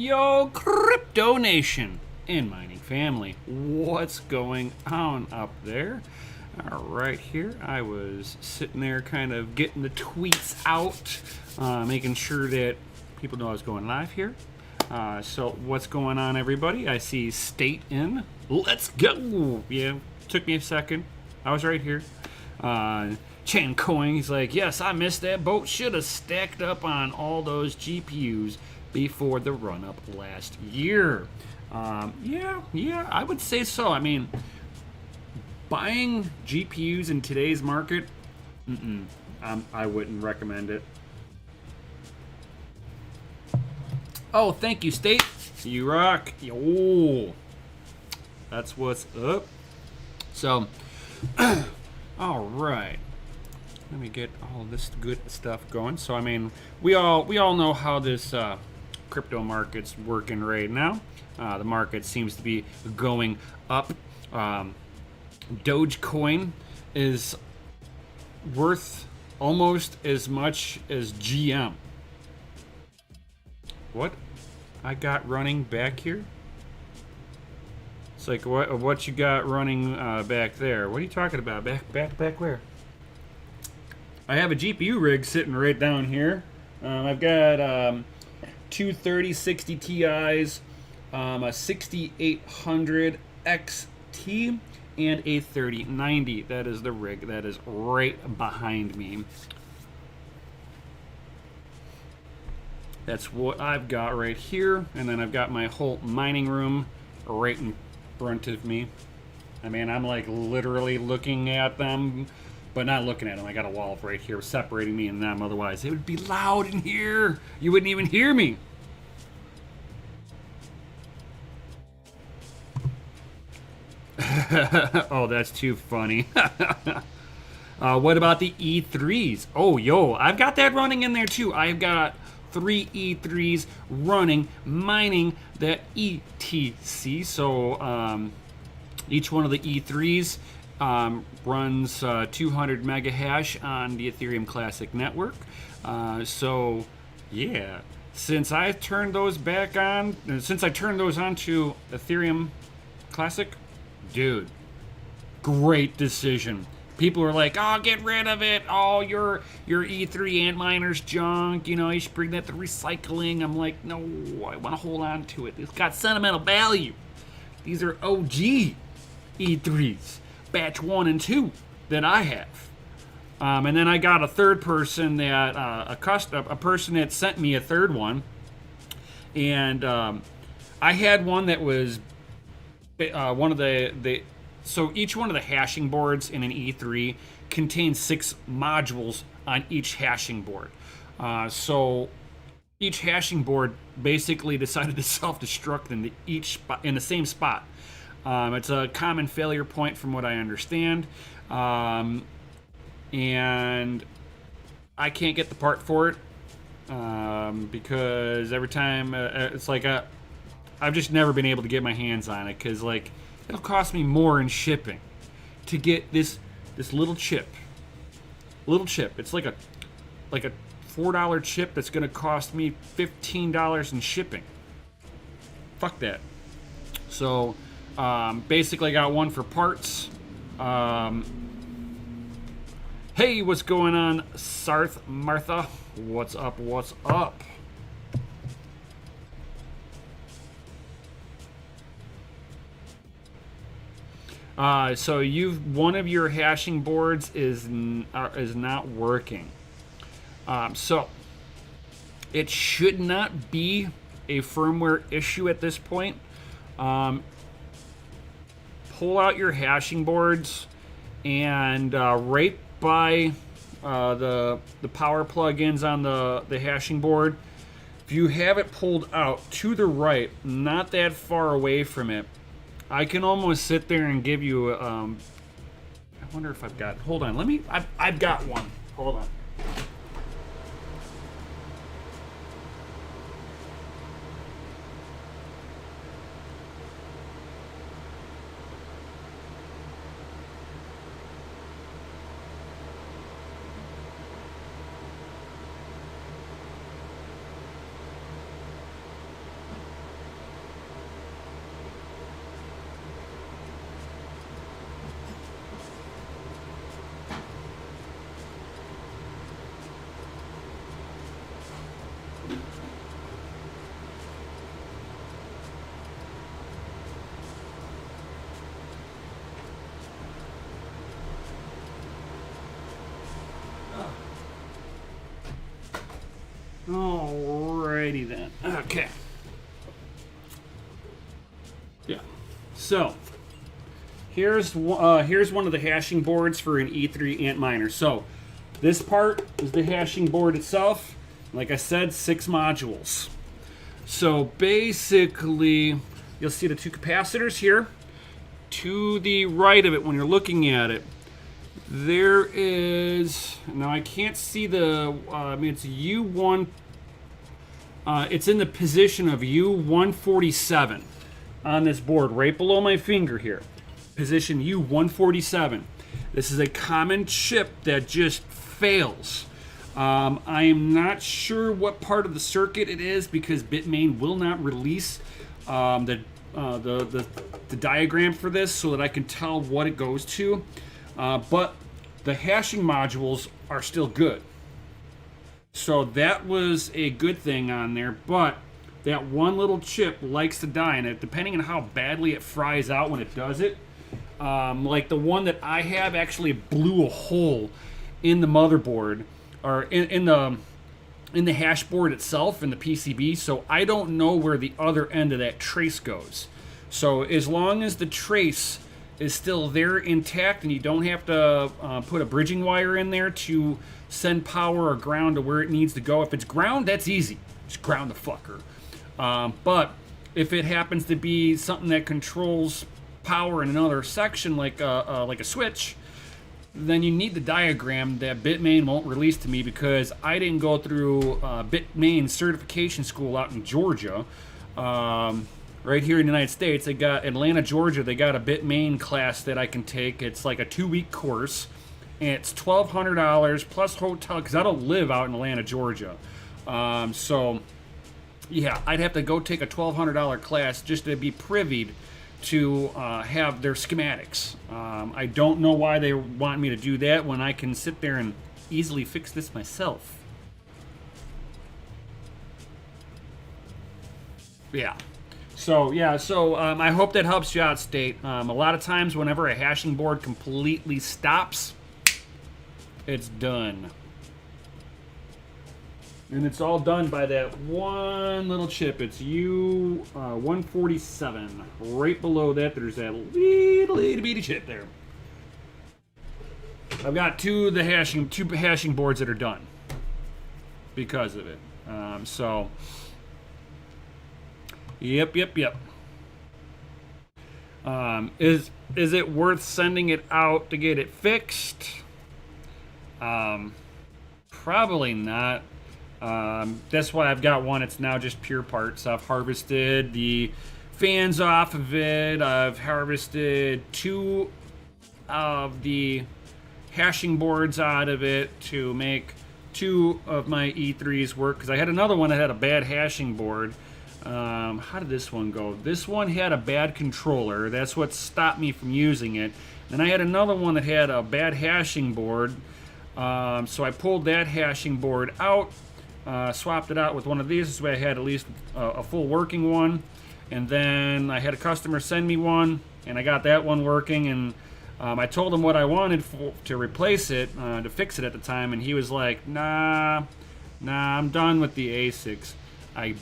Yo, Crypto Nation and mining family, what's going on up there? Right here, I was sitting there kind of getting the tweets out, making sure that people know I was going live here. So what's going on, everybody? I see State in. Let's go! Yeah, took me a second. I was right here. Chan Coing, he's like, yes, I missed that boat. Should have stacked up on all those GPUs before the run-up last year. Yeah, I would say so. I mean, buying GPUs in today's market, I wouldn't recommend it. Oh, thank you, State. You rock. Yo, that's what's up. So, all right. Let me get all this good stuff going. So, I mean, we all know how this crypto market's working right now. The market seems to be going up. Dogecoin is worth almost as much as GM. What I got running back here? It's like what you got running back there? What are you talking about? Back where? I have a GPU rig sitting right down here. I've got two 3060 Ti's, a 6800 XT, and a 3090. That is the rig that is right behind me. That's what I've got right here, and then I've got my whole mining room right in front of me. I mean, I'm like literally looking at them, but not looking at them. I got a wall right here separating me and them. Otherwise, it would be loud in here. You wouldn't even hear me. Oh, that's too funny. What about the E3s? Oh, yo, I've got that running in there too. I've got 3 E3s running, mining the ETC. So each one of the E3s runs 200 mega hash on the Ethereum Classic network. So yeah, since I turned those back on, since I turned those on to Ethereum Classic, dude, great decision. People are like, oh, get rid of it. Oh, your E3 Antminer's junk. You know, you should bring that to recycling. I'm like, no, I want to hold on to it. It's got sentimental value. These are OG E3s, batch 1 and 2 that I have. And then I got a third person that, a person that sent me a third one. And I had one that was one of so each one of the hashing boards in an E3 contains 6 modules on each hashing board. So each hashing board basically decided to self-destruct in the same spot. It's a common failure point from what I understand. And I can't get the part for it because every time it's like I've just never been able to get my hands on it because like it'll cost me more in shipping to get this little chip. It's like a $4 chip that's gonna cost me $15 in shipping. Fuck that. So basically, I got one for parts. Hey, what's going on, Sarth Martha? What's up? What's up? So one of your hashing boards is not working. So it should not be a firmware issue at this point. Pull out your hashing boards and right by the power plug-ins on the hashing board, if you have it pulled out to the right, not that far away from it, I can almost sit there and give you I wonder if I've got, hold on, I've got one. Hold on. Alrighty then. Okay. Yeah. So here's one of the hashing boards for an E3 Antminer. So this part is the hashing board itself. Like I said, 6 modules. So basically, you'll see the 2 capacitors here. To the right of it, when you're looking at it, there is, now I can't see the, it's U1, it's in the position of U147 on this board, right below my finger here. Position U147. This is a common chip that just fails. I am not sure what part of the circuit it is because Bitmain will not release the diagram for this so that I can tell what it goes to. But the hashing modules are still good. So that was a good thing on there, but that one little chip likes to die, and depending on how badly it fries out when it does it, like the one that I have actually blew a hole in the motherboard, or in the hash board itself, in the PCB, so I don't know where the other end of that trace goes. So as long as the trace is still there intact and you don't have to put a bridging wire in there to send power or ground to where it needs to go. If it's ground, that's easy. Just ground the fucker. But if it happens to be something that controls power in another section, like a switch, then you need the diagram that Bitmain won't release to me because I didn't go through Bitmain certification school out in Georgia. Right here in the United States, they got Atlanta, Georgia. They got a Bitmain class that I can take. It's like a 2-week course, and it's $1,200 plus hotel because I don't live out in Atlanta, Georgia. So, yeah, I'd have to go take a $1,200 class just to be privy to have their schematics. I don't know why they want me to do that when I can sit there and easily fix this myself. Yeah. So, I hope that helps you out, State. A lot of times whenever a hashing board completely stops, it's done. And it's all done by that one little chip. It's U147. Right below that, there's that little itty bitty chip there. I've got two hashing boards that are done because of it. Yep. Is it worth sending it out to get it fixed? Probably not. That's why I've got one. It's now just pure parts. I've harvested the fans off of it. I've harvested 2 of the hashing boards out of it to make 2 of my E3s work, because I had another one that had a bad hashing board. How did this one go? This one had a bad controller. That's what stopped me from using it. Then I had another one that had a bad hashing board. So I pulled that hashing board out, swapped it out with one of these. This way I had at least a full working one. And then I had a customer send me one, and I got that one working. And I told him what I wanted to replace it, to fix it at the time. And he was like, nah, I'm done with the ASICs. I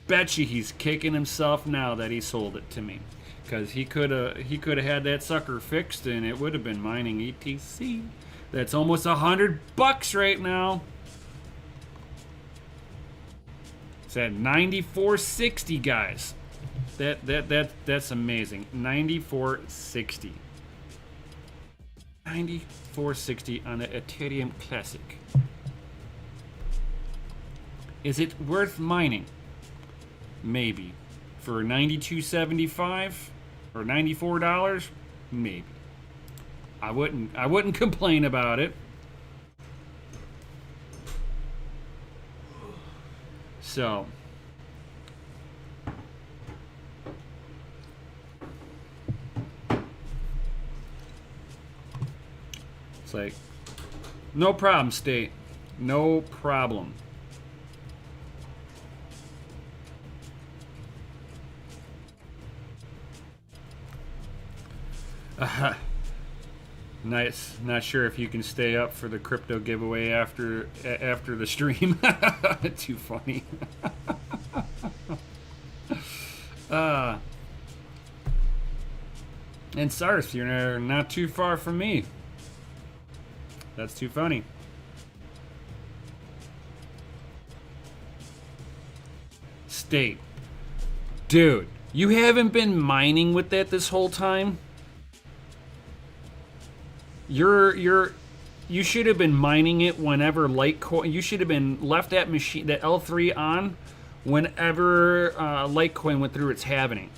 bet you he's kicking himself now that he sold it to me, because he could have had that sucker fixed and it would have been mining ETC. That's almost $100 right now. It's at 9460, guys. That's amazing. 9460. 9460 on the Ethereum Classic. Is it worth mining? Maybe. For $92.75 or $94, maybe. I wouldn't complain about it. So it's like, no problem, State. No problem. Nice. Not sure if you can stay up for the crypto giveaway after the stream. Too funny. uh, and Sarth, you're not too far from me. That's too funny. State. Dude, you haven't been mining with that this whole time? You should have been mining it whenever Litecoin. You should have been left that machine, that L3 on, whenever Litecoin went through its halving.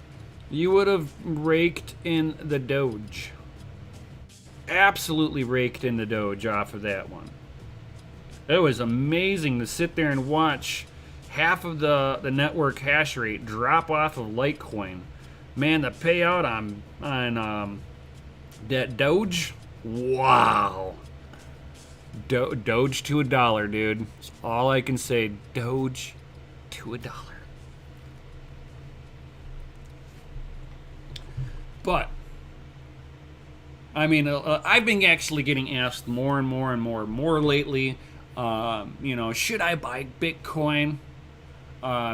You would have raked in the Doge. Absolutely raked in the Doge off of that one. It was amazing to sit there and watch half of the network hash rate drop off of Litecoin. Man, the payout on that Doge. Wow. Doge to $1, dude. That's all I can say. Doge to $1. But, I mean, I've been actually getting asked more and more lately. Should I buy Bitcoin?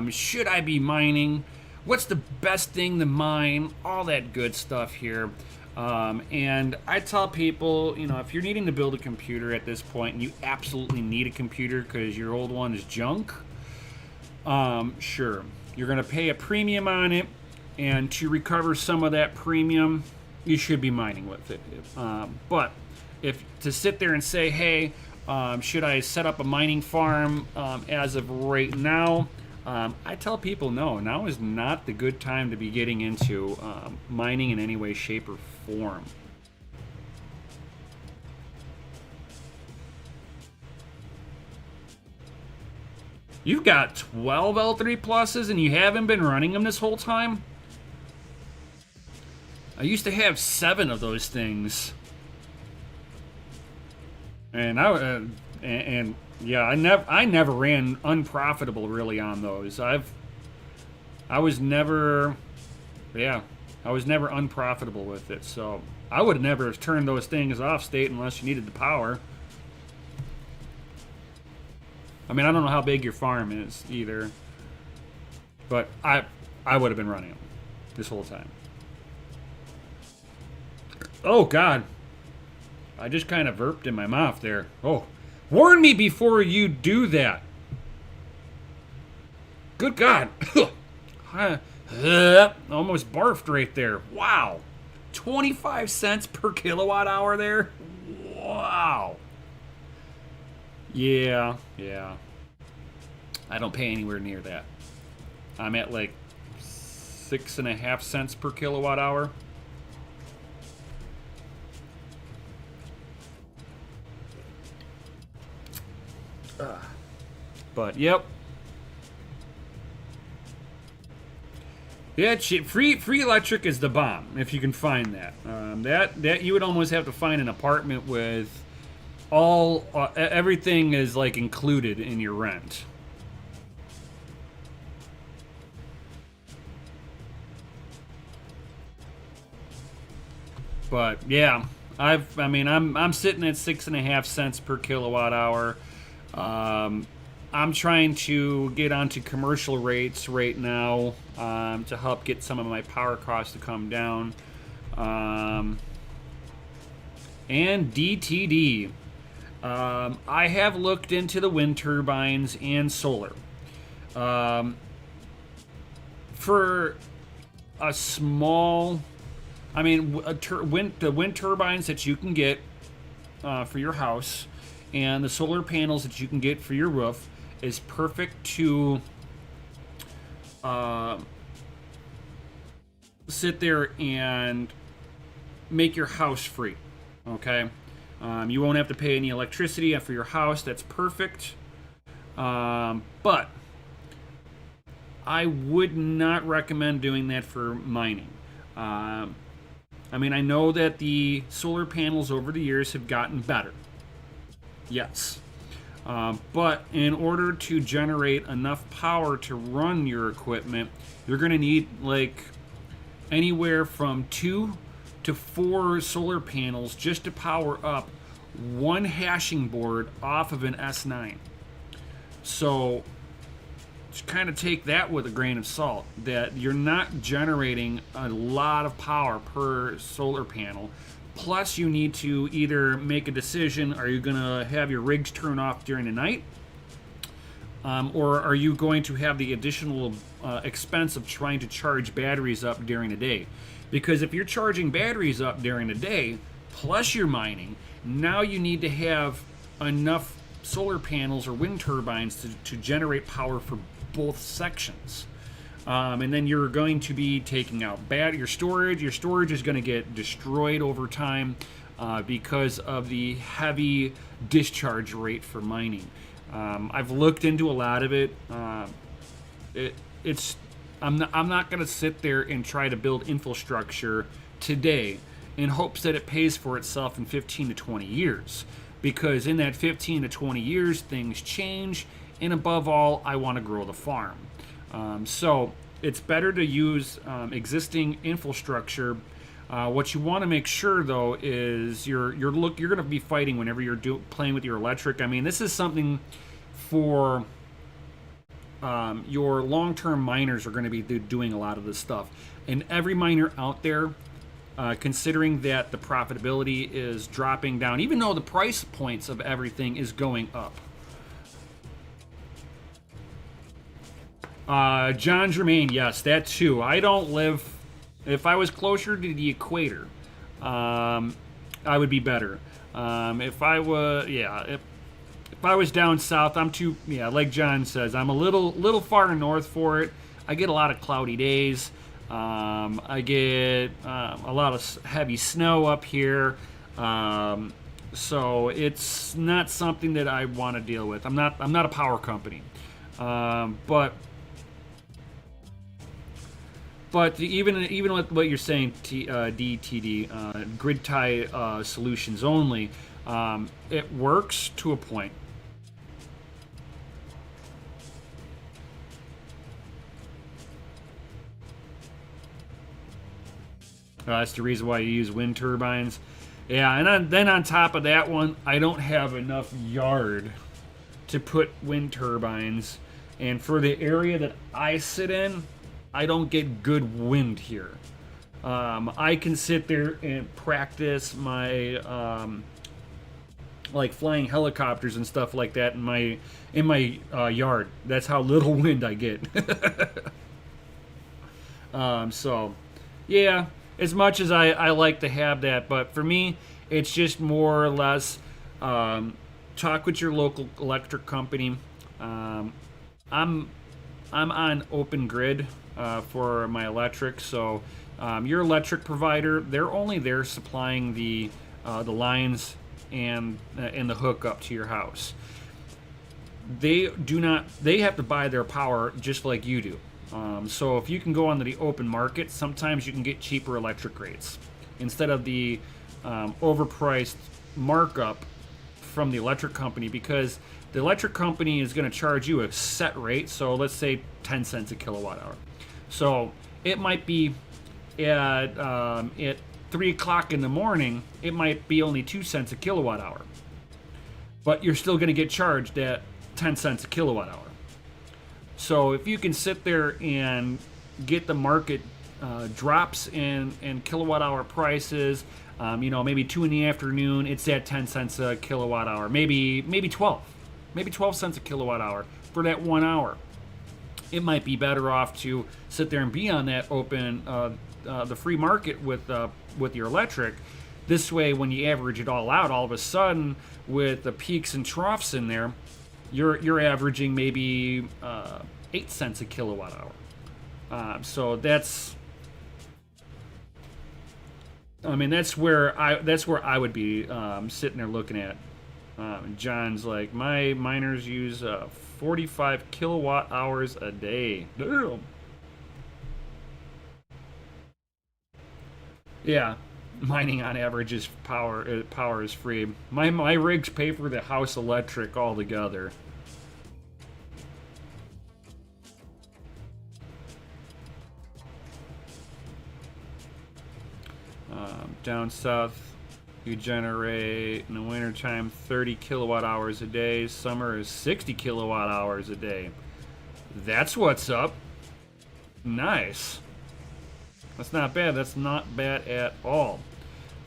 Should I be mining? What's the best thing to mine? All that good stuff here. And I tell people, if you're needing to build a computer at this point and you absolutely need a computer because your old one is junk, sure, you're going to pay a premium on it, and to recover some of that premium, you should be mining with it. But if to sit there and say, hey, should I set up a mining farm as of right now? I tell people no. Now is not the good time to be getting into mining in any way, shape, or form. You've got 12 L3 pluses and you haven't been running them this whole time? I used to have 7 of those things. And yeah, I never ran unprofitable really on those. I was never unprofitable with it. So I would never have turned those things off state unless you needed the power. I mean, I don't know how big your farm is either, but I would have been running them this whole time. Oh God, I just kind of burped in my mouth there. Oh. Warn me before you do that. Good God. Almost barfed right there. Wow. 25 cents per kilowatt hour there? Wow. Yeah. I don't pay anywhere near that. I'm at like 6.5 cents per kilowatt hour. But yep. Yeah, free electric is the bomb if you can find that. That you would almost have to find an apartment with all everything is like included in your rent. But yeah, I'm sitting at 6.5 cents per kilowatt hour. I'm trying to get onto commercial rates right now to help get some of my power costs to come down. And DTD. I have looked into the wind turbines and solar. For a small, the wind turbines that you can get for your house and the solar panels that you can get for your roof is perfect to sit there and make your house free. Okay, you won't have to pay any electricity for your house. That's perfect. But I would not recommend doing that for mining. I know that the solar panels over the years have gotten better. Yes. But in order to generate enough power to run your equipment, you're going to need like anywhere from 2 to 4 solar panels just to power up one hashing board off of an S9. So just kind of take that with a grain of salt, that you're not generating a lot of power per solar panel. Plus, you need to either make a decision: are you going to have your rigs turn off during the night? Or are you going to have the additional expense of trying to charge batteries up during the day? Because if you're charging batteries up during the day, plus you're mining, now you need to have enough solar panels or wind turbines to generate power for both sections. And then you're going to be taking out your storage. Your storage is going to get destroyed over time because of the heavy discharge rate for mining. I've looked into a lot of it. I'm not going to sit there and try to build infrastructure today in hopes that it pays for itself in 15 to 20 years. Because in that 15 to 20 years, things change. And above all, I want to grow the farm. So it's better to use existing infrastructure. What you want to make sure, though, is you're going to be fighting whenever you're playing with your electric. I mean, this is something for your long-term miners are going to be doing a lot of this stuff. And every miner out there, considering that the profitability is dropping down, even though the price points of everything is going up. John Germain, yes, that too. I don't live... If I was closer to the equator, I would be better. If I was down south, I'm too, like John says, I'm a little far north for it. I get a lot of cloudy days. I get a lot of heavy snow up here. So it's not something that I want to deal with. I'm not a power company. But even with what you're saying, DTD, grid tie solutions only, it works to a point. That's the reason why you use wind turbines. Yeah, and then on top of that one, I don't have enough yard to put wind turbines. And for the area that I sit in, I don't get good wind here. I can sit there and practice my like flying helicopters and stuff like that in my yard. That's how little wind I get. So yeah, as much as I like to have that, but for me, it's just more or less talk with your local electric company. I'm on Open Grid for my electric, so your electric provider, they're only there supplying the lines and the hookup to your house. They have to buy their power just like you do. So if you can go onto the open market, sometimes you can get cheaper electric rates instead of the overpriced markup from the electric company, because the electric company is going to charge you a set rate. So let's say 10 cents a kilowatt hour. So it might be at 3 o'clock in the morning, it might be only 2 cents a kilowatt hour. But you're still going to get charged at 10 cents a kilowatt hour. So if you can sit there and get the market drops in kilowatt hour prices, maybe 2 in the afternoon, it's at 10 cents a kilowatt hour, maybe 12 cents a kilowatt hour for that 1 hour. It might be better off to sit there and be on that open, the free market with your electric. This way, when you average it all out, all of a sudden, with the peaks and troughs in there, you're averaging maybe 8 cents a kilowatt hour. So that's where I would be sitting there looking at. John's like, my miners use 45 kilowatt hours a day. Damn. Yeah, mining on average is power is free. My rigs pay for the house electric altogether. Down south, you generate in the wintertime 30 kilowatt hours a day. Summer is 60 kilowatt hours a day. That's what's up. Nice. That's not bad. That's not bad at all.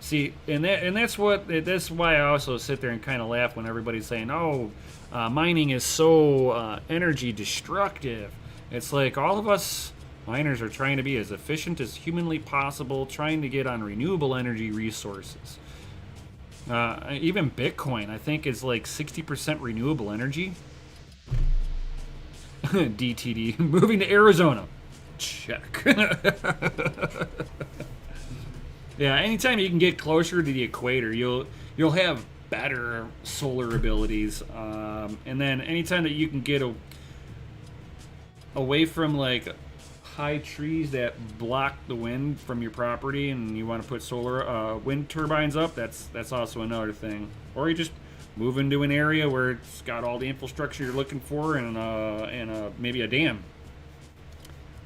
See, and that's why I also sit there and kind of laugh when everybody's saying, "Oh, mining is so energy destructive." It's like all of us miners are trying to be as efficient as humanly possible, trying to get on renewable energy resources. Even Bitcoin, I think, is like 60% renewable energy. DTD, moving to Arizona. Check. Yeah, anytime you can get closer to the equator, you'll have better solar abilities. And then anytime that you can get away from like high trees that block the wind from your property, and you want to put solar wind turbines up, that's also another thing. Or you just move into an area where it's got all the infrastructure you're looking for, and maybe a dam.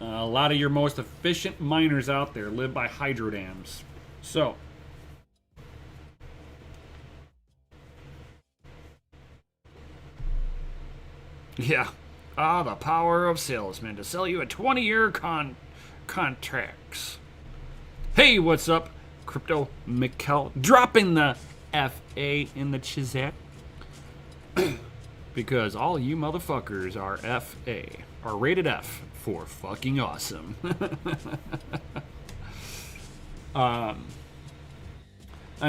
A lot of your most efficient miners out there live by hydro dams. So, yeah. The power of salesmen to sell you a 20-year contracts. Hey, what's up? Crypto Mikkel dropping the FA in the chat. Because all you motherfuckers are FA. Are rated F for fucking awesome. I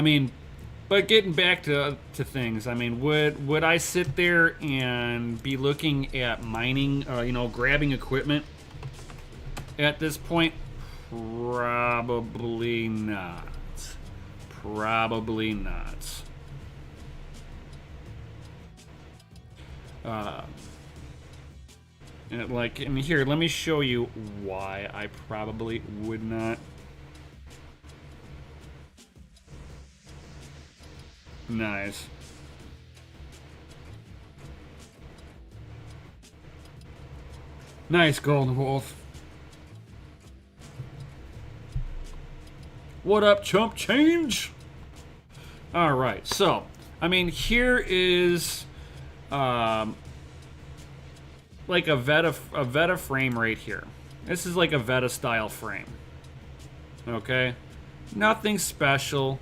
mean, but getting back to things, I mean, would I sit there and be looking at mining, grabbing equipment at this point? Probably not. Probably not. And here, let me show you why I probably would not. Nice. Nice, Golden Wolf. What up, chump change? Alright, so, I mean, here is like a Veta frame right here. This is like a Veta style frame. Okay? Nothing special.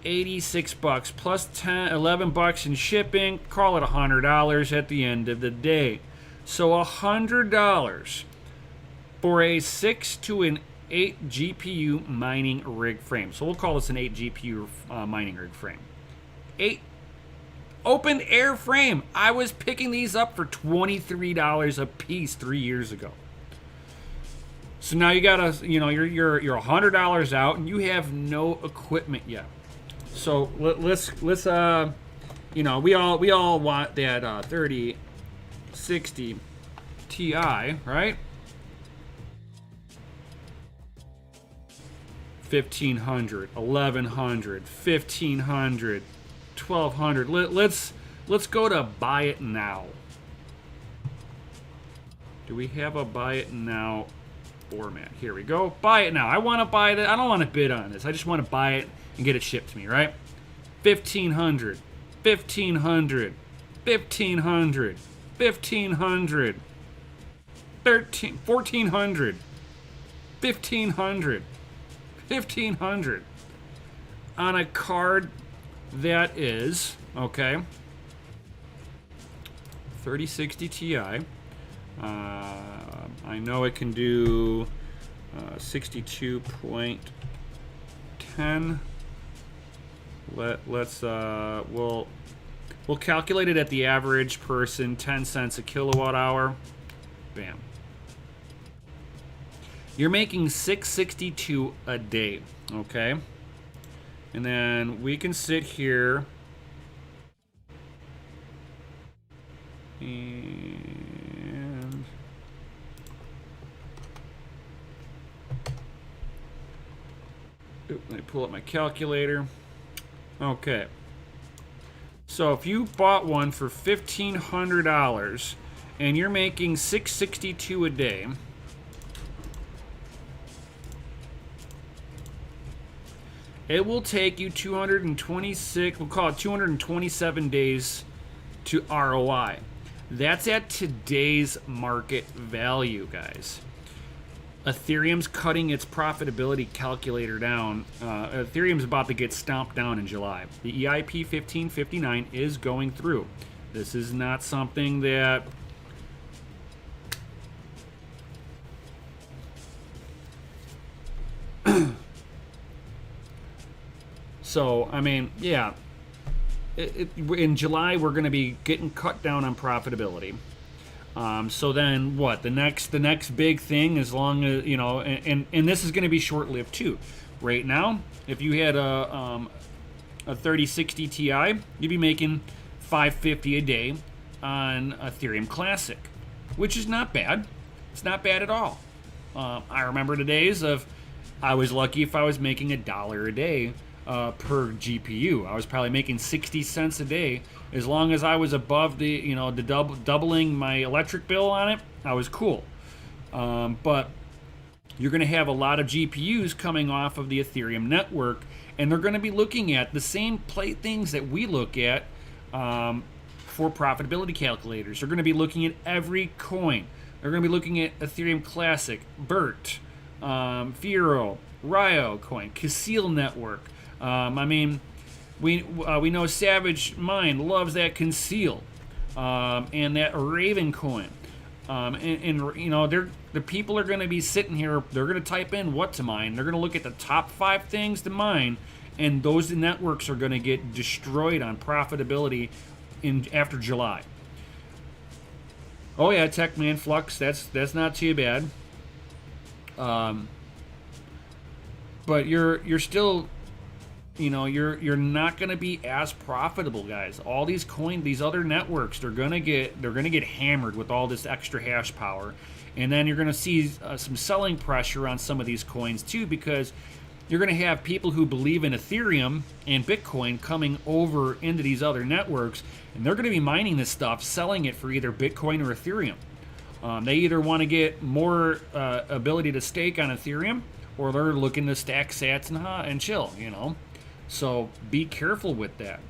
86 bucks plus 11 bucks in shipping. Call it $100 at the end of the day. So $100 for a 6 to an 8 GPU mining rig frame. So we'll call this an 8 GPU mining rig frame. 8 open air frame. I was picking these up for $23 a piece 3 years ago. So now you gotta, you're $100 out and you have no equipment yet. So let's we all want that 3060 Ti, right? 1500, 1100, 1500, 1200. Let's go to buy it now. Do we have a buy it now format? Here we go. Buy it now. I want to buy that. I don't want to bid on this. I just want to buy it and get it shipped to me, right? 1500, 1500, 1500, 1500, 1400, 1500, 1500 on a card that is, okay, 3060 Ti. I know it can do 62.10. We'll calculate it at the average person, 10 cents a kilowatt hour. Bam. You're making 662 a day, okay? And then we can sit here and let me pull up my calculator. Okay. So if you bought one for $1,500 and you're making $662 a day, It will take you 226, we'll call it 227 days to ROI. That's at today's market value, guys. Ethereum's cutting its profitability calculator down. Ethereum's about to get stomped down in July. The EIP 1559 is going through. This is not something that so, I mean, yeah. In July, we're going to be getting cut down on profitability. So then, what the next big thing, as long as you know, and this is going to be short lived too. Right now, if you had a 3060 Ti, you'd be making $550 a day on Ethereum Classic, which is not bad. It's not bad at all. I remember the days of I was lucky if I was making $1 a day per GPU. I was probably making 60 cents a day. As long as I was above the doubling my electric bill on it, I was cool. But you're going to have a lot of GPUs coming off of the Ethereum network, and they're going to be looking at the same things that we look at for profitability calculators. They're going to be looking at every coin. They're going to be looking at Ethereum Classic, BERT, Firo, Ryo coin, Conceal network. I mean, we know Savage Mind loves that Conceal, and that Raven coin, and you know the people are going to be sitting here. They're going to type in what to mine. They're going to look at the top 5 things to mine, and those networks are going to get destroyed on profitability after July. Oh yeah, TechMan Flux. That's not too bad. But you're still, you know, you're not going to be as profitable, guys. All these these other networks, they're gonna get hammered with all this extra hash power, and then you're going to see some selling pressure on some of these coins too, because you're going to have people who believe in Ethereum and Bitcoin coming over into these other networks, and they're going to be mining this stuff, selling it for either Bitcoin or Ethereum. They either want to get more ability to stake on Ethereum, or they're looking to stack sats and chill, you know. So be careful with that.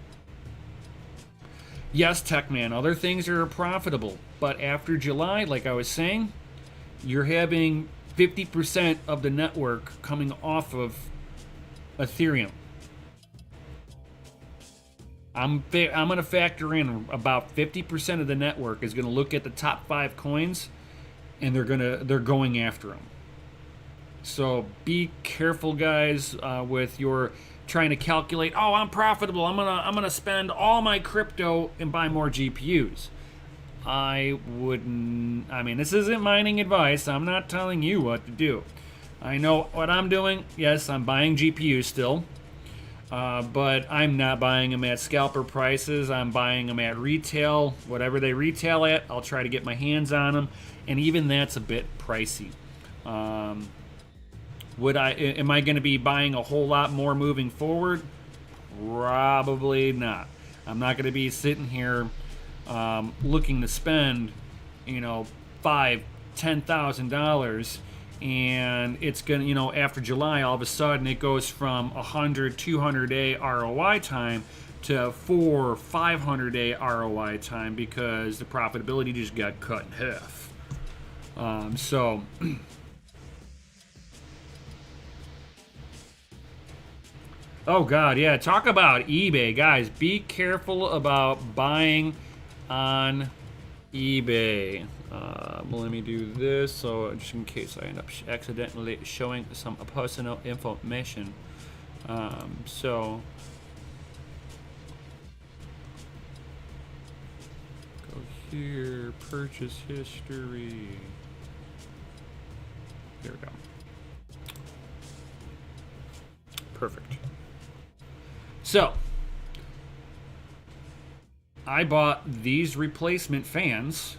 Yes, TechMan, other things are profitable, but after July, like I was saying, you're having 50% of the network coming off of Ethereum. I'm going to factor in about 50% of the network is going to look at the top 5 coins, and they're going after them. So be careful, guys, with your trying to calculate. Oh, I'm profitable. I'm gonna spend all my crypto and buy more GPUs. I wouldn't. I mean, this isn't mining advice. I'm not telling you what to do. I know what I'm doing. Yes, I'm buying GPUs still, but I'm not buying them at scalper prices. I'm buying them at retail, whatever they retail at. I'll try to get my hands on them, and even that's a bit pricey. Am I going to be buying a whole lot more moving forward? Probably not. I'm not going to be sitting here looking to spend, $5,000-$10,000, and it's going to, after July, all of a sudden it goes from 100, 200 day ROI time to 400, 500 day ROI time because the profitability just got cut in half. Oh God, yeah, talk about eBay. Guys, be careful about buying on eBay. Let me do this, so just in case I end up accidentally showing some personal information. Go here, purchase history. There we go. Perfect. So, I bought these replacement fans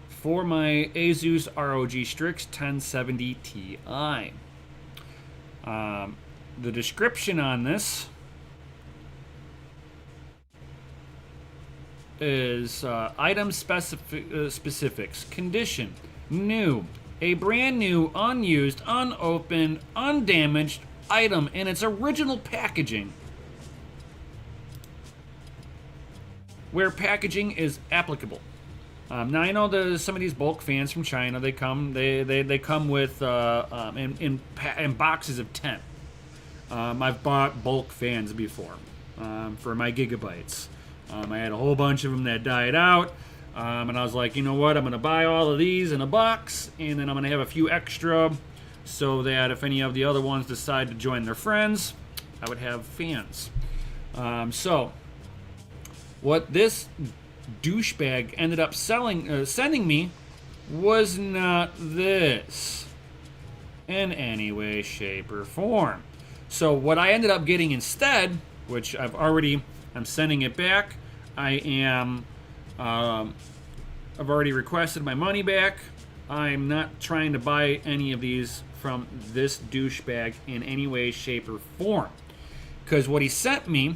for my Asus ROG Strix 1070 Ti. The description on this is item specifics. Condition: new. A brand new, unused, unopened, undamaged item in its original packaging, where packaging is applicable. Now I know some of these bulk fans from China. They come with in boxes of 10. I've bought bulk fans before for my gigabytes. I had a whole bunch of them that died out, and I was like, you know what? I'm gonna buy all of these in a box, and then I'm gonna have a few extra, so that if any of the other ones decide to join their friends, I would have fans. So what this douchebag ended up sending me was not this in any way, shape, or form. So what I ended up getting instead, which I'm sending it back. I've already requested my money back. I'm not trying to buy any of these from this douchebag in any way, shape, or form, because what he sent me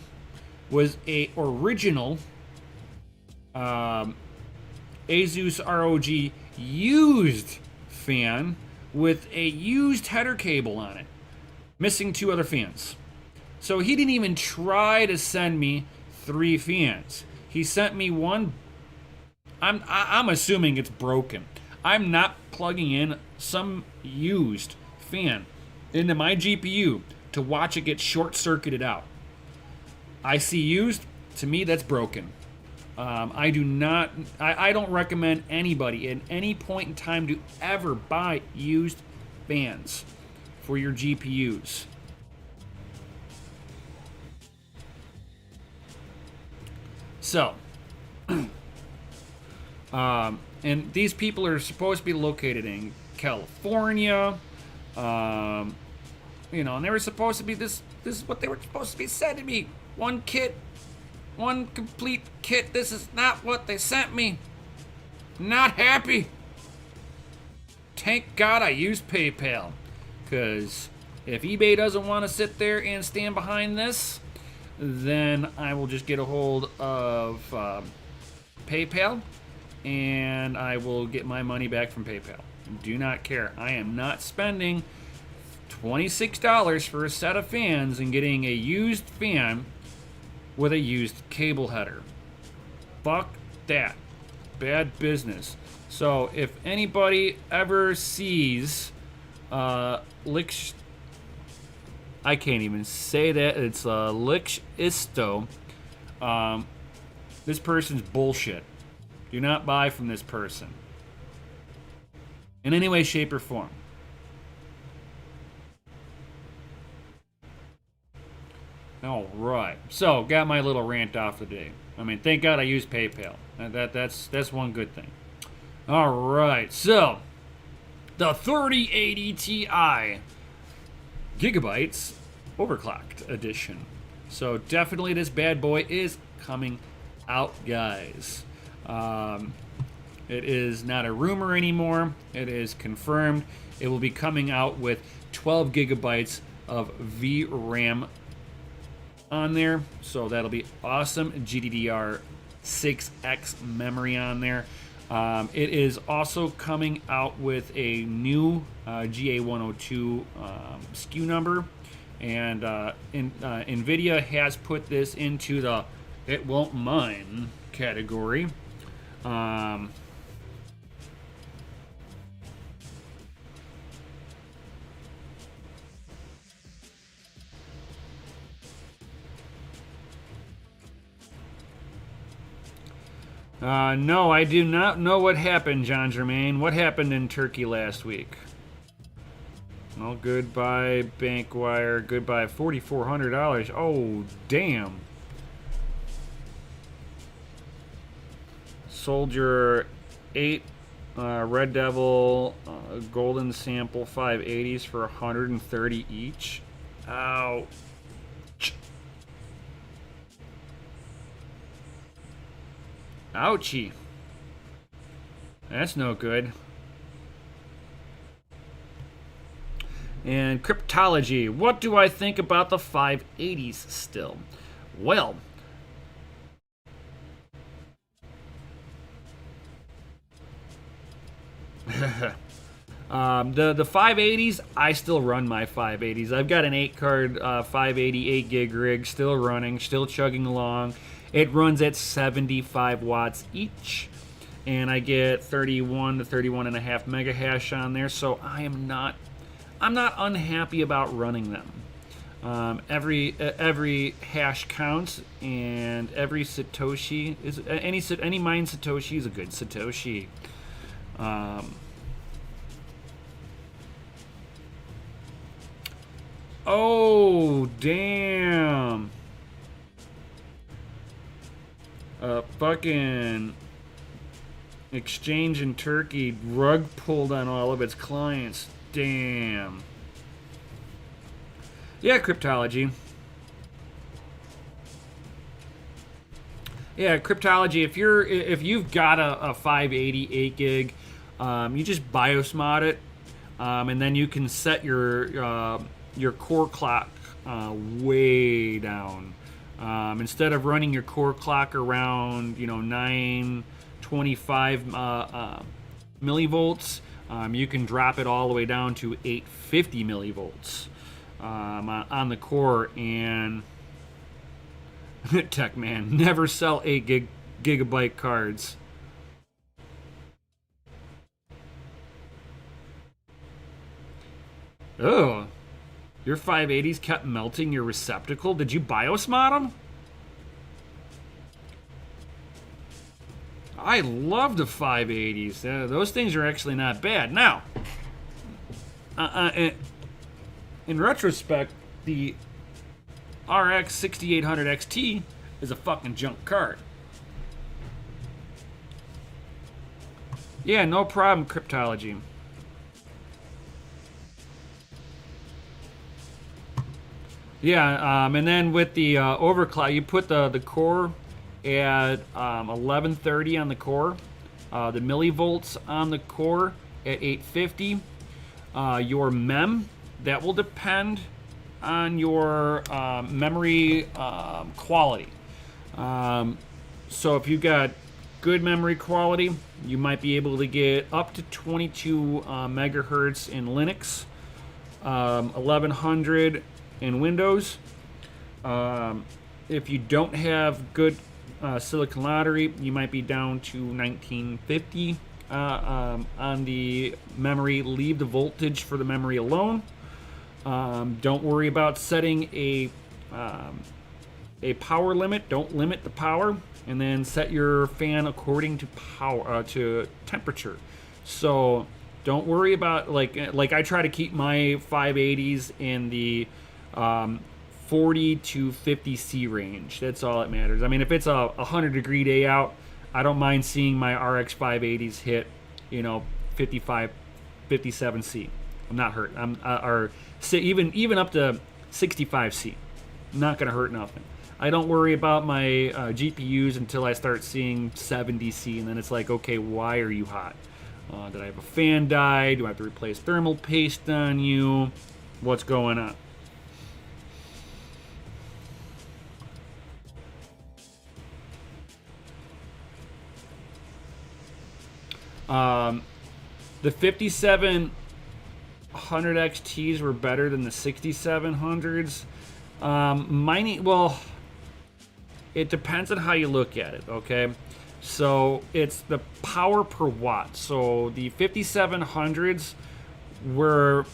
was a original Asus ROG used fan with a used header cable on it, missing 2 other fans. So he didn't even try to send me 3 fans. He sent me one. I'm assuming it's broken. I'm not plugging in some used fan into my GPU to watch it get short-circuited out. I see used. To me, that's broken. I don't recommend anybody at any point in time to ever buy used fans for your GPUs. So, and these people are supposed to be located in California, and they were supposed to be this is what they were supposed to be sending me. One complete kit. This is not what they sent me. Not happy. Thank God I used PayPal, because if eBay doesn't want to sit there and stand behind this, then I will just get a hold of PayPal, and I will get my money back from PayPal. Do not care. I am not spending $26 for a set of fans and getting a used fan with a used cable header. Fuck that. Bad business. So if anybody ever sees Lich, I can't even say that, it's Lich Isto, this person's bullshit. Do not buy from this person in any way, shape, or form. All right, so got my little rant off today. I mean, thank God I used PayPal. That's one good thing. All right, so the 3080 Ti gigabytes overclocked edition. So definitely this bad boy is coming out, guys. It is not a rumor anymore. It is confirmed. It will be coming out with 12 gigabytes of VRAM on there, so that'll be awesome. GDDR6X memory on there. It is also coming out with a new GA102 SKU number, and NVIDIA has put this into the "it won't mine" category. No, I do not know what happened, John Germain. What happened in Turkey last week? Well, goodbye, Bankwire. Goodbye, $4,400. Oh, damn. Soldier 8, Red Devil, Golden Sample 580s for 130 each. Ouch. Ouchie. That's no good. And cryptology. What do I think about the 580s still? Well, The 580s, I still run my 580s. I've got an 8-card 580 8 gig rig still running, still chugging along. It runs at 75 watts each, and I get 31 to 31 and a half mega hash on there. So I'm not unhappy about running them. Every hash counts, and every Satoshi is any mine Satoshi is a good Satoshi. Oh damn! Fucking exchange in Turkey rug pulled on all of its clients. Damn. Yeah, cryptology. Yeah, cryptology. If you've got a 580 8 gig, you just BIOS mod it, and then you can set your core clock way down. Instead of running your core clock around 925 millivolts, you can drop it all the way down to 850 millivolts. On the core. And Tech Man, never sell 8 gigabyte cards. Oh, your 580s kept melting your receptacle. Did you BIOS mod them? I love the 580s. Those things are actually not bad. Now, in retrospect, the RX 6800 XT is a fucking junk card. Yeah, no problem, cryptology. Yeah, and then with the overclock, you put the core at 1130 on the core, the millivolts on the core at 850. Your mem, that will depend on your memory quality. So if you've got good memory quality, you might be able to get up to 22 megahertz in Linux, 1100 in Windows. If you don't have good Silicon Lottery, you might be down to 1950 on the memory. Leave the voltage for the memory alone. Don't worry about setting a power limit. Don't limit the power, and then set your fan according to power to temperature. So don't worry about like I try to keep my 580s in the 40 to 50 C range. That's all that matters. I mean, if it's a 100-degree day out, I don't mind seeing my RX 580s hit 55, 57 C. I'm not hurt. Or even up to 65 C. Not gonna hurt nothing. I don't worry about my GPUs until I start seeing 70 C, and then it's like, okay, why are you hot? Did I have a fan die? Do I have to replace thermal paste on you? What's going on? The 5700 XTs were better than the 6700s. Mining, well, it depends on how you look at it, okay? So it's the power per watt. So the 5700s were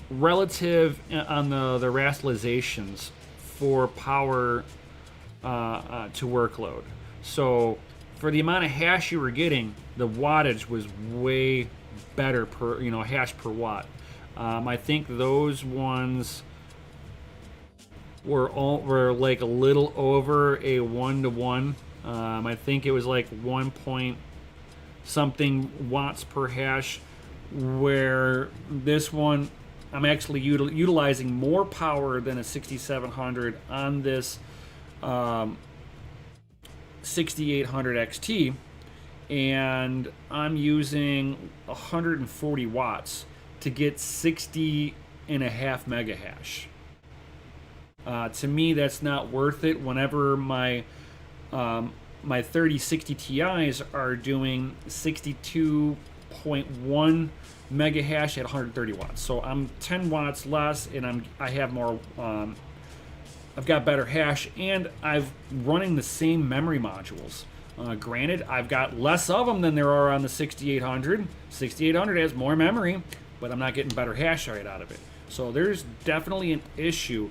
relative on the rationalizations for power to workload. So for the amount of hash you were getting, the wattage was way better per hash per watt. I think those ones were like a little over a 1-to-1. I think it was like 1 point something watts per hash, where this one I'm actually utilizing more power than a 6700 on this 6800 XT, and I'm using 140 watts to get 60 and a half mega hash. To me, that's not worth it whenever my 3060 Ti's are doing 62 0.1 mega hash at 130 watts. So I'm 10 watts less, and I have more. I've got better hash, and I'm running the same memory modules. Granted, I've got less of them than there are on the 6800. 6800 has more memory, but I'm not getting better hash rate out of it. So there's definitely an issue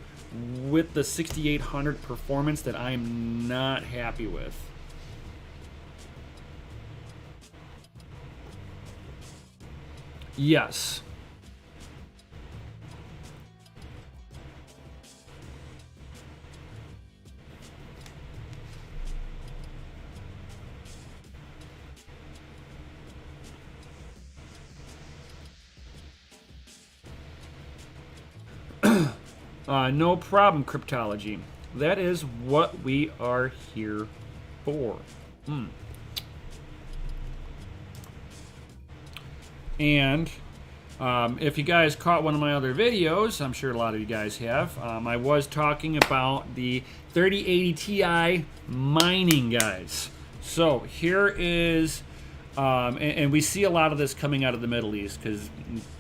with the 6800 performance that I'm not happy with. Yes. No problem, cryptology. That is what we are here for. And if you guys caught one of my other videos, I'm sure a lot of you guys have, I was talking about the 3080 Ti mining, guys. So here is, and we see a lot of this coming out of the Middle East, because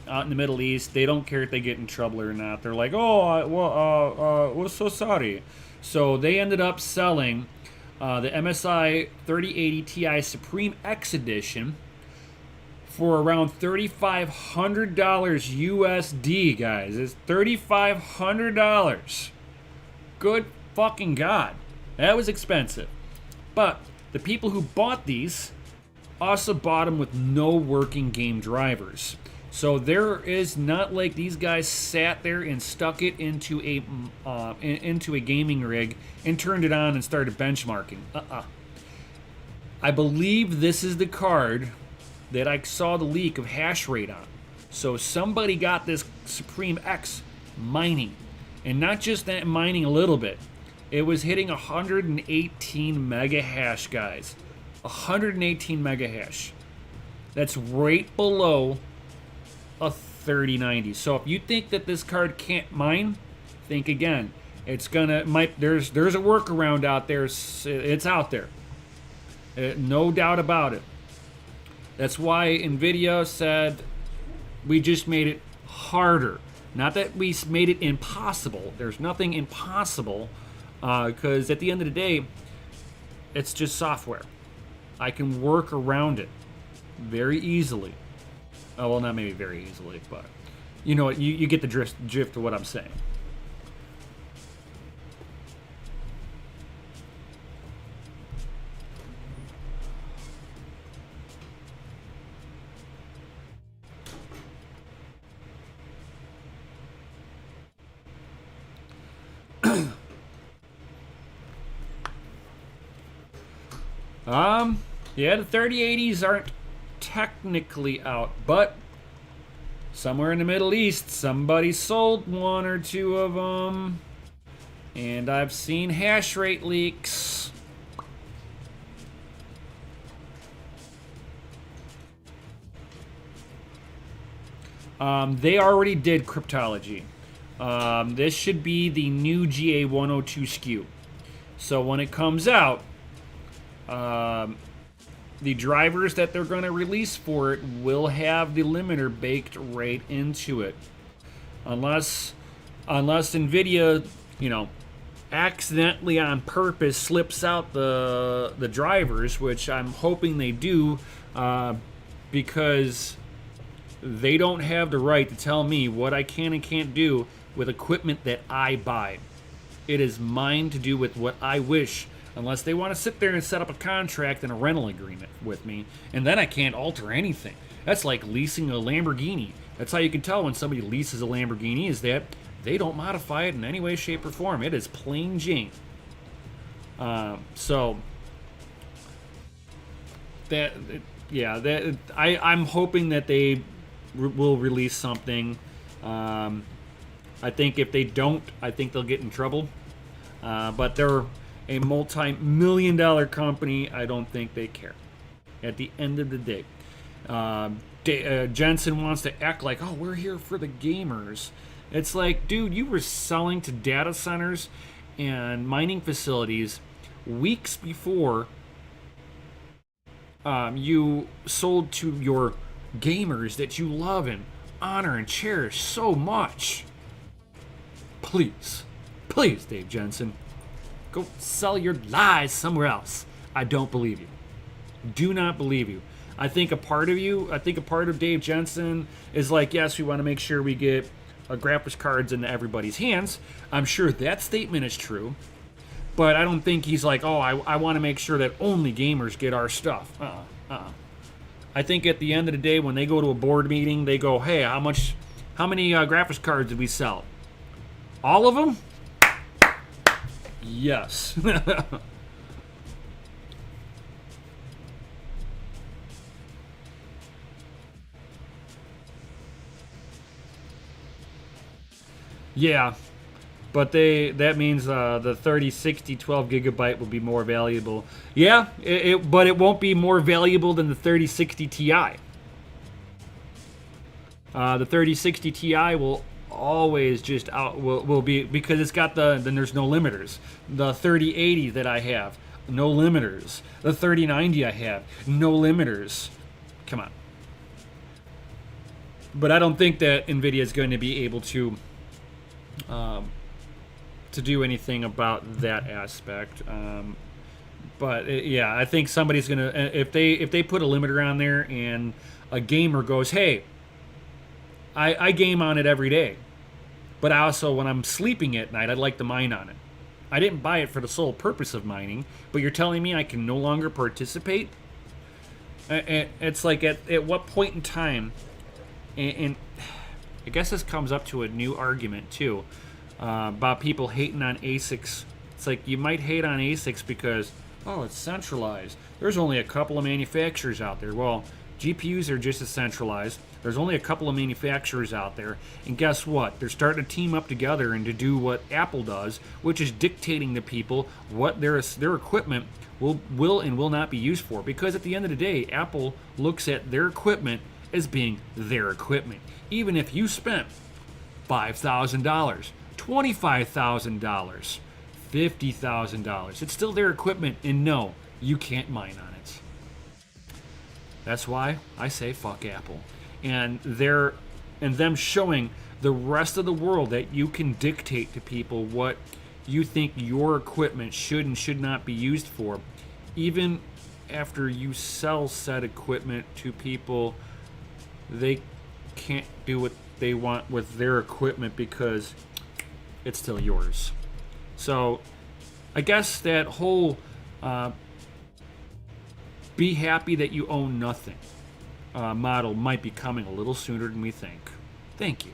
out in the Middle East, they don't care if they get in trouble or not. They're like, oh, we're so sorry. So they ended up selling the MSI 3080 Ti Supreme X Edition for around $3,500 USD, guys. It's $3,500. Good fucking God. That was expensive. But the people who bought these also bought them with no working game drivers. So there is not like these guys sat there and stuck it into a gaming rig and turned it on and started benchmarking. I believe this is the card that I saw the leak of hash rate on. So somebody got this Supreme X mining, and not just that, mining a little bit. It was hitting 118 mega hash, guys. 118 mega hash. That's right below a 3090. So if you think that this card can't mine, think again. It's gonna there's a workaround out there. It's out there. No doubt about it. That's why NVIDIA said we just made it harder. Not that we made it impossible. There's nothing impossible, because at the end of the day, it's just software. I can work around it very easily. Oh, well, not maybe very easily, but you know what? You get the drift of what I'm saying. Yeah, the 3080s aren't technically out, but somewhere in the Middle East, somebody sold one or two of them, and I've seen hash rate leaks. They already did cryptology. This should be the new GA102 SKU. So when it comes out, the drivers that they're going to release for it will have the limiter baked right into it. Unless NVIDIA, accidentally on purpose slips out the drivers, which I'm hoping they do, because they don't have the right to tell me what I can and can't do with equipment that I buy. It is mine to do with what I wish, unless they want to sit there and set up a contract and a rental agreement with me, and then I can't alter anything. That's like leasing a Lamborghini. That's how you can tell when somebody leases a Lamborghini, is that they don't modify it in any way, shape, or form. It is plain Jane. I'm hoping that they will release something. I think if they don't, I think they'll get in trouble. But they're a multi-million-dollar company. I don't think they care. At the end of the day, Jensen wants to act like, oh, we're here for the gamers. It's like, dude, you were selling to data centers and mining facilities weeks before you sold to your gamers that you love and honor and cherish so much. Please, please, Dave Jensen, go sell your lies somewhere else. I don't believe you. Do not believe you. I think a part of Dave Jensen is like, yes, we want to make sure we get graphics cards into everybody's hands. I'm sure that statement is true. But I don't think he's like, oh, I want to make sure that only gamers get our stuff. I think at the end of the day, when they go to a board meeting, they go, hey, how many graphics cards did we sell? All of them? Yes. Yeah. But that means the 3060 12 gigabyte will be more valuable. Yeah, but it won't be more valuable than the 3060 Ti. The 3060 Ti will always just will be, because it's got then there's no limiters. The 3080 that I have, no limiters. The 3090 I have, no limiters. Come on. But I don't think that NVIDIA is going to be able to do anything about that aspect. Yeah, I think somebody's gonna, if they put a limiter on there and a gamer goes, hey, I game on it every day, but I also, when I'm sleeping at night, I'd like to mine on it. I didn't buy it for the sole purpose of mining, but you're telling me I can no longer participate? It's like, at what point in time, and I guess this comes up to a new argument too, about people hating on ASICs. It's like, you might hate on ASICs because, oh, it's centralized. There's only a couple of manufacturers out there. Well, GPUs are just as centralized. There's only a couple of manufacturers out there. And guess what? They're starting to team up together and to do what Apple does, which is dictating to people what their equipment will and will not be used for. Because at the end of the day, Apple looks at their equipment as being their equipment. Even if you spent $5,000, $25,000, $50,000. It's still their equipment, and no, you can't mine on it. That's why I say fuck Apple. And them showing the rest of the world that you can dictate to people what you think your equipment should and should not be used for, even after you sell said equipment to people. They can't do what they want with their equipment because it's still yours. So I guess that whole be happy that you own nothing model might be coming a little sooner than we think. Thank you.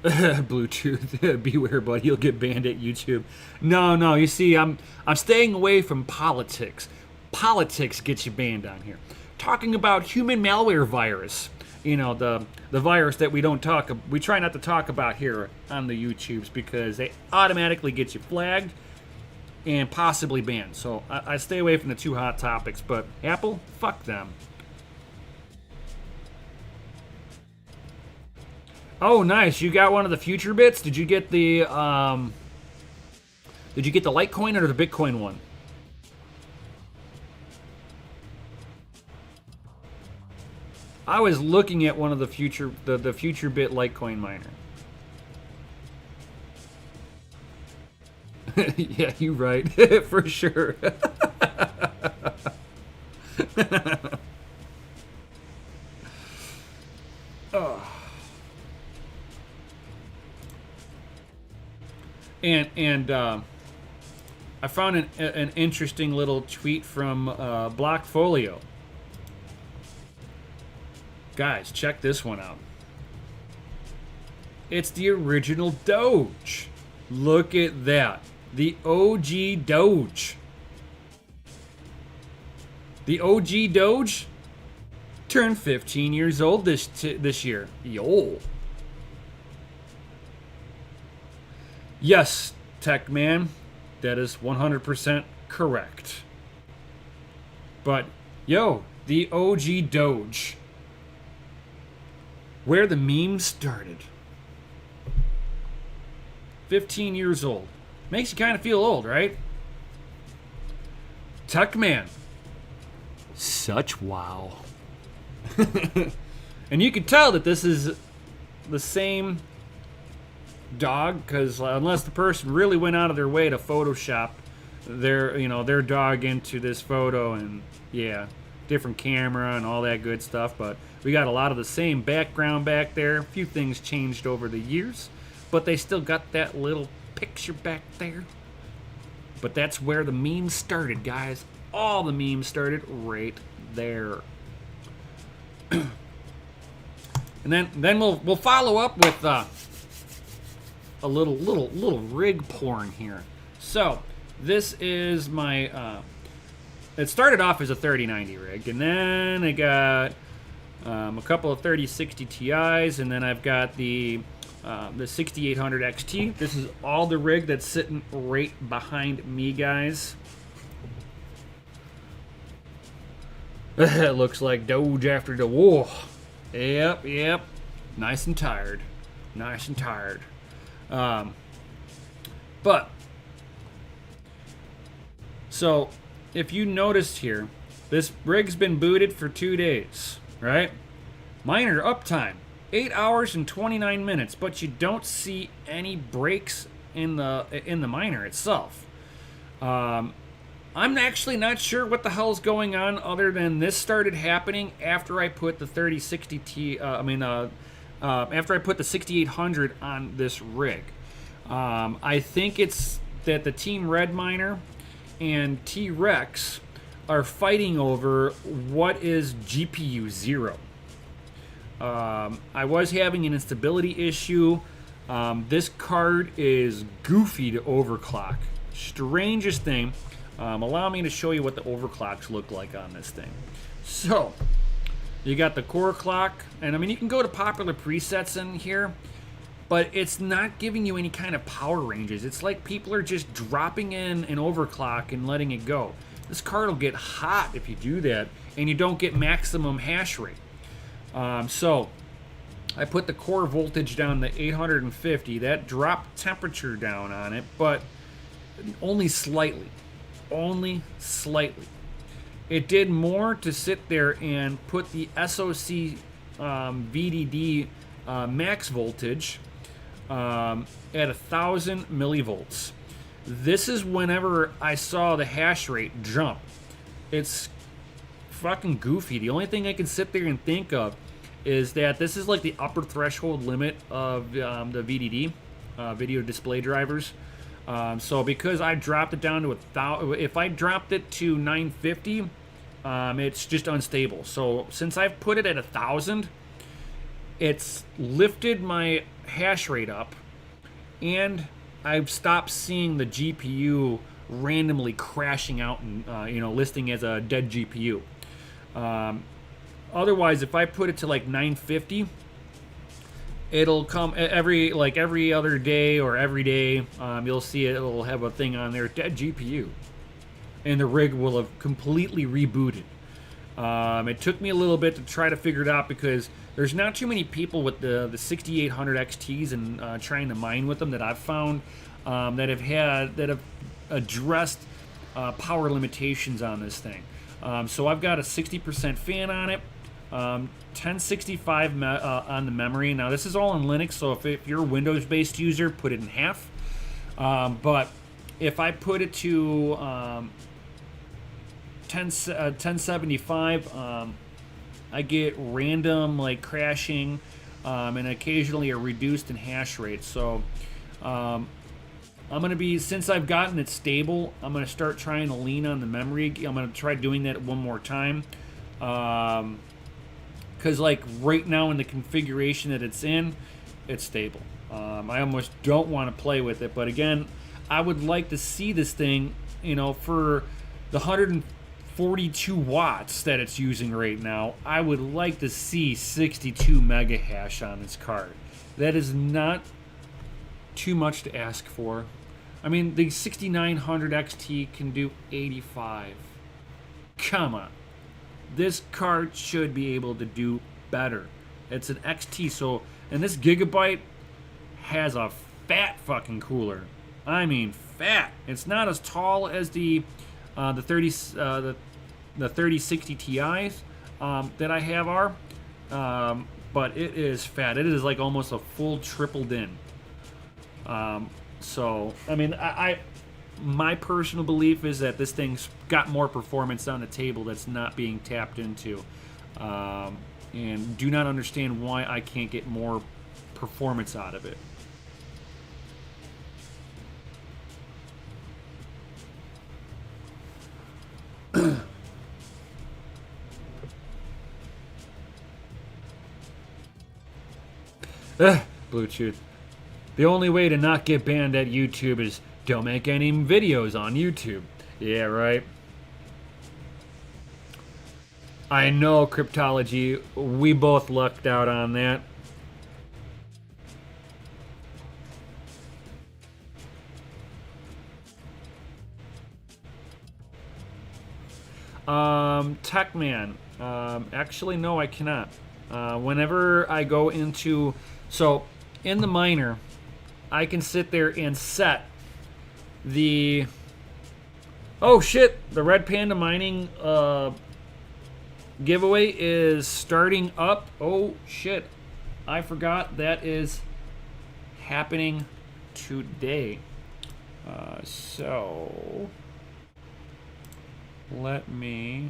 Bluetooth, beware, buddy. You'll get banned at YouTube. No. You see, I'm staying away from politics. Politics gets you banned on here. Talking about human malware virus. You know, the virus that we try not to talk about here on the YouTubes because they automatically get you flagged and possibly banned. So I stay away from the two hot topics. But Apple, fuck them. Oh, nice. You got one of the future bits? Did you get the Litecoin or the Bitcoin one? I was looking at one of the future bit Litecoin miner. Yeah, you're right. For sure. Oh. And I found an interesting little tweet from Blockfolio. Guys, check this one out. It's the original Doge. Look at that. The OG Doge. The OG Doge turned 15 years old this year. Yo. Yes, Tech Man, that is 100% correct. But, yo, the OG Doge. Where the memes started. 15 years old. Makes you kind of feel old, right? Tuckman. Such wow. And you can tell that this is the same dog, because unless the person really went out of their way to Photoshop their dog into this photo, and yeah, different camera and all that good stuff, but we got a lot of the same background back there. A few things changed over the years, but they still got that little picture back there. But that's where the memes started, guys. All the memes started right there. And then we'll follow up with a little rig porn here. So this is my. It started off as a 3090 rig, and then I got a couple of 3060 Ti's, and then I've got the 6800 XT. This is all the rig that's sitting right behind me, guys. It looks like Doge after the war. Yep. Nice and tired. But, so, if you noticed here, this rig's been booted for 2 days, right? Miner uptime, 8 hours and 29 minutes, but you don't see any breaks in the miner itself. I'm actually not sure what the hell's going on, other than this started happening after I put the 3060 T. After I put the 6800 on this rig. I think it's that the Team Red miner and T-Rex are fighting over what is GPU 0. I was having an instability issue. This card is goofy to overclock. Strangest thing. Allow me to show you what the overclocks look like on this thing. So, you got the core clock, and I mean, you can go to popular presets in here, but it's not giving you any kind of power ranges. It's like people are just dropping in an overclock and letting it go. This card will get hot if you do that, and you don't get maximum hash rate. So, I put the core voltage down to 850. That dropped temperature down on it, but only slightly. It did more to sit there and put the SoC VDD max voltage at 1,000 millivolts. This is whenever I saw the hash rate jump. It's fucking goofy. The only thing I can sit there and think of is that this is like the upper threshold limit of the VDD, video display drivers. So because I dropped it down to 1,000, if I dropped it to 950, it's just unstable. So since I've put it at 1,000, it's lifted my hash rate up, and I've stopped seeing the GPU randomly crashing out and listing as a dead GPU. Otherwise, if I put it to like 950. It'll come every other day or every day. You'll see it'll have a thing on there, dead GPU, and the rig will have completely rebooted. It took me a little bit to try to figure it out, because there's not too many people with the 6800 XTs and trying to mine with them that I've found that have addressed power limitations on this thing. So I've got a 60% fan on it. 1065 on the memory. Now this is all in Linux, so if you're a Windows-based user, put it in half. But if I put it to 1075, I get random like crashing and occasionally a reduced in hash rate. So I'm gonna be, since I've gotten it stable, I'm gonna start trying to lean on the memory. I'm gonna try doing that one more time. Because like right now in the configuration that it's in, it's stable. I almost don't want to play with it, but again, I would like to see this thing, for the 142 watts that it's using right now. I would like to see 62 mega hash on this card. That is not too much to ask for. I mean, the 6900 XT can do 85. Come on. This card should be able to do better. It's an XT, and this Gigabyte has a fat fucking cooler. I mean, fat. It's not as tall as the 3060 Ti's that I have are, but it is fat. It is like almost a full tripled in. So I mean, my personal belief is that this thing's got more performance on the table that's not being tapped into, and do not understand why I can't get more performance out of it. Bluetooth. The only way to not get banned at YouTube is don't make any videos on YouTube. Yeah, right. I know, Cryptology. We both lucked out on that. Techman. Actually, no, I cannot. Whenever I go into... So, in the miner, I can sit there and set the... Oh, shit! The Red Panda Mining giveaway is starting up. Oh, shit. I forgot that is happening today. So... Let me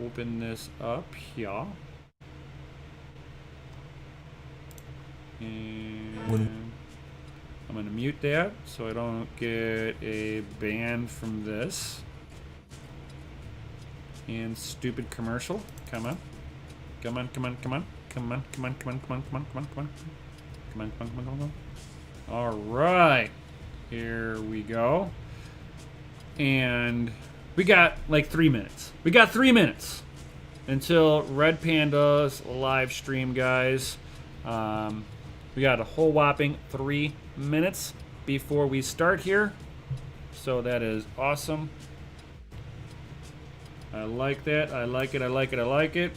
open this up here. And I'm going to mute that so I don't get a ban from this. And stupid commercial. Come on. Come on, come on, come on. Come on, come on, come on, come on, come on, come on, come on. Come on, come on, come on, come on. All right. Here we go. And we got like 3 minutes. We got 3 minutes until Red Panda's live stream, guys. We got a whole whopping 3 minutes before we start here. So that is awesome. I like that. I like it. I like it. I like it.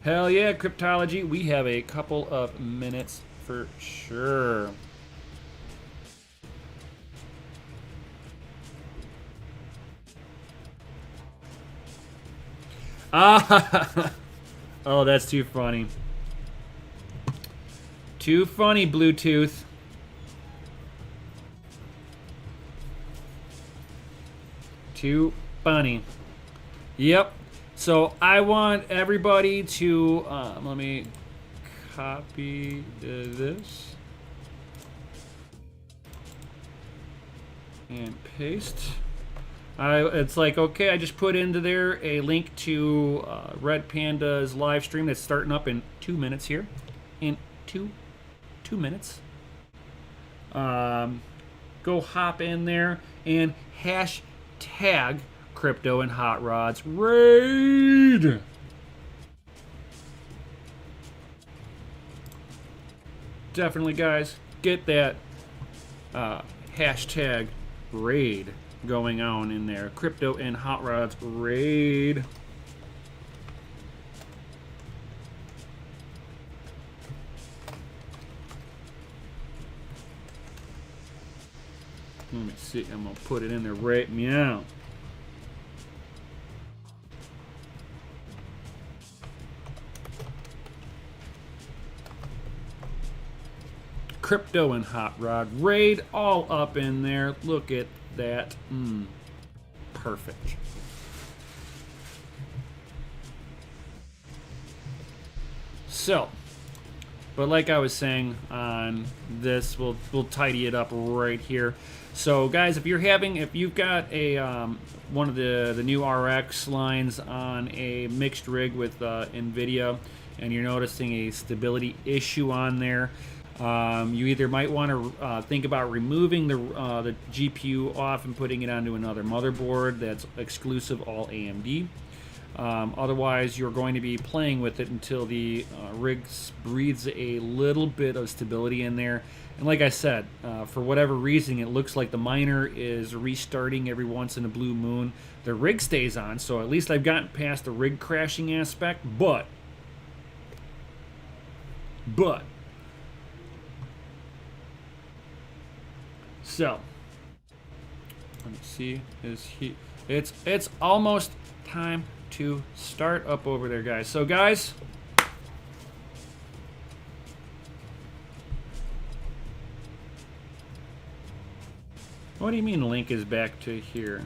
Hell yeah, Cryptology. We have a couple of minutes for sure. Ah, oh, that's too funny. Too funny, Bluetooth. Too funny. Yep. So I want everybody to, let me copy this and paste. It's like, okay, I just put into there a link to Red Panda's live stream that's starting up in 2 minutes here. In two minutes. Go hop in there and hashtag Crypto and Hot Rods Raid. Definitely, guys, get that hashtag raid going on in there. Crypto and Hot Rods Raid. Let me see. I'm gonna put it in there right meow. Crypto and Hot Rod Raid all up in there. Look at that. Perfect. So, but like I was saying on this, we'll tidy it up right here. So, guys, if you've got a one of the new RX lines on a mixed rig with NVIDIA, and you're noticing a stability issue on there, you either might want to think about removing the GPU off and putting it onto another motherboard that's exclusive all AMD. Otherwise, you're going to be playing with it until the rig breathes a little bit of stability in there. And like I said, for whatever reason, it looks like the miner is restarting every once in a blue moon. The rig stays on, so at least I've gotten past the rig crashing aspect, but So let's see, is he? It's almost time to start up over there, guys. So guys, what do you mean link is back to here?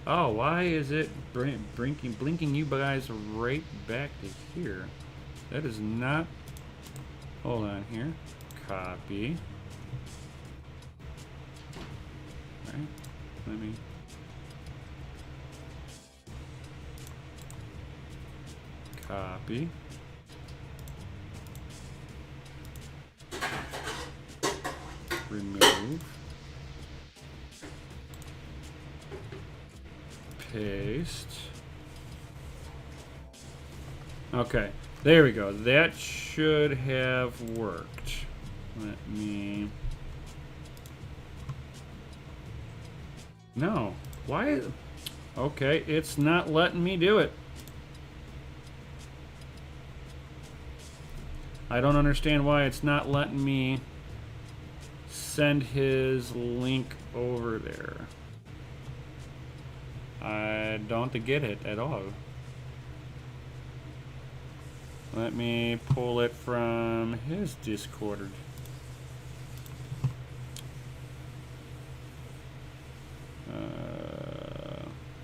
Oh, why is it blinking you guys right back to here? That is not... Hold on here. Copy. All right. Let me... Copy. Remove. Paste. Okay, there we go. That should have worked. Let me... No. Why? Okay, it's not letting me do it. I don't understand why it's not letting me send his link over there. I don't get it at all. Let me pull it from his Discord.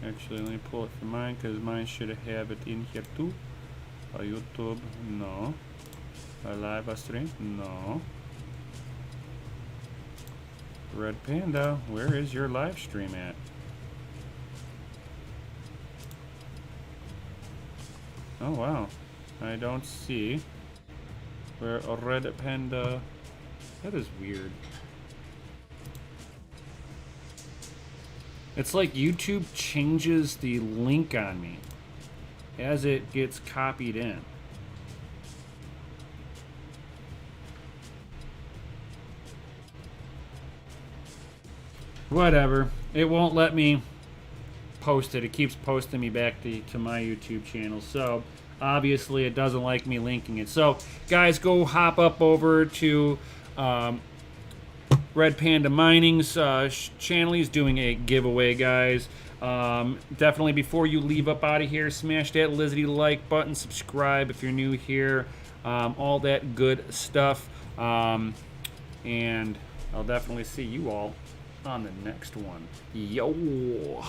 Actually, let me pull it from mine, because mine should have it in here too. A YouTube, no. A live stream, no. Red Panda, where is your live stream at? Oh wow, I don't see where a Red Panda. That is weird. It's like YouTube changes the link on me as it gets copied in. Whatever. It won't let me post it. It keeps posting me back to my YouTube channel. So obviously it doesn't like me linking it. So guys, go hop up over to Red Panda Mining's channel. He's doing a giveaway, guys. Definitely before you leave up out of here, smash that Lizzie like button, subscribe if you're new here, all that good stuff. And I'll definitely see you all on the next one. Yo!